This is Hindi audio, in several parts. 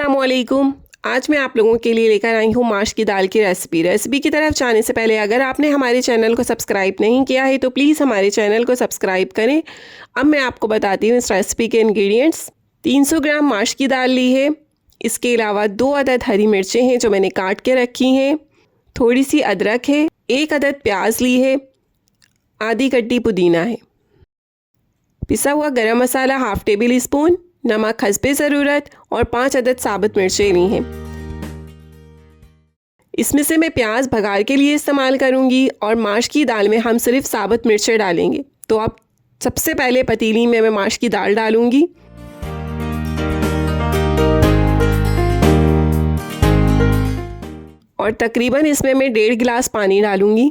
अस्सलामुअलैकुम। आज मैं आप लोगों के लिए लेकर आई हूँ माश की दाल की रेसिपी की तरफ जाने से पहले अगर आपने हमारे चैनल को सब्सक्राइब नहीं किया है तो प्लीज़ हमारे चैनल को सब्सक्राइब करें। अब मैं आपको बताती हूँ इस रेसिपी के इंग्रेडिएंट्स। 300 ग्राम माश की दाल ली है। इसके अलावा 2 अदद हरी मिर्चें हैं जो मैंने काट के रखी हैं। थोड़ी सी अदरक है, 1 अदद प्याज ली है, आधी कट्टी पुदीना है, पिसा हुआ गरम मसाला हाफ टेबल स्पून, नमक हस्बे ज़रूरत और 5 अदद साबुत मिर्चें ली हैं। इसमें से मैं प्याज भगार के लिए इस्तेमाल करूंगी और माश की दाल में हम सिर्फ साबुत मिर्चें डालेंगे। तो अब सबसे पहले पतीली में मैं माश की दाल डालूंगी। और तकरीबन इसमें मैं 1.5 गिलास पानी डालूंगी।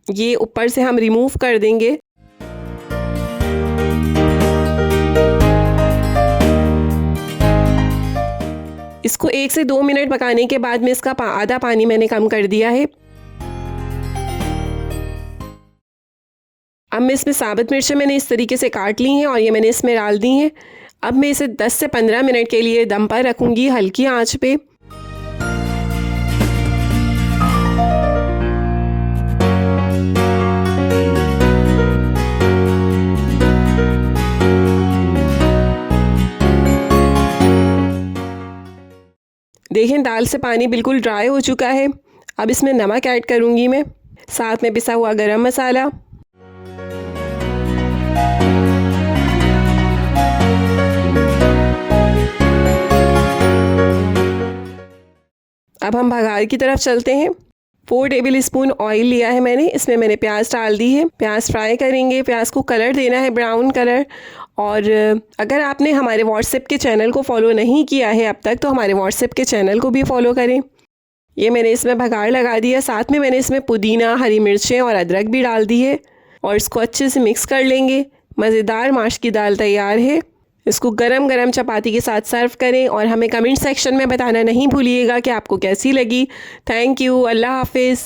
ये ऊपर से हम रिमूव कर देंगे। इसको 1 से 2 मिनट पकाने के बाद में इसका आधा पानी मैंने कम कर दिया है। अब मैं इसमें साबुत मिर्चें मैंने इस तरीके से काट ली हैं और ये मैंने इसमें डाल दी हैं। अब मैं इसे 10 से 15 मिनट के लिए दम पर रखूँगी हल्की आंच पे। देखें दाल से पानी बिल्कुल ड्राई हो चुका है। अब इसमें नमक ऐड करूंगी मैं, साथ में पिसा हुआ गरम मसाला, अब हम भगार की तरफ चलते हैं। 4 टेबल स्पून ऑयल लिया है मैंने, इसमें मैंने प्याज डाल दी है। प्याज फ्राई करेंगे, प्याज को कलर देना है ब्राउन कलर। और अगर आपने हमारे व्हाट्सएप के चैनल को फॉलो नहीं किया है अब तक तो हमारे व्हाट्सएप के चैनल को भी फॉलो करें। ये मैंने इसमें भगार लगा दिया, साथ में मैंने इसमें पुदीना, हरी मिर्चें और अदरक भी डाल दी है और इसको अच्छे से मिक्स कर लेंगे। मज़ेदार माश की दाल तैयार है। इसको गरम गरम चपाती के साथ सर्व करें और हमें कमेंट सेक्शन में बताना नहीं भूलिएगा कि आपको कैसी लगी। Thank you. अल्लाह हाफिज़।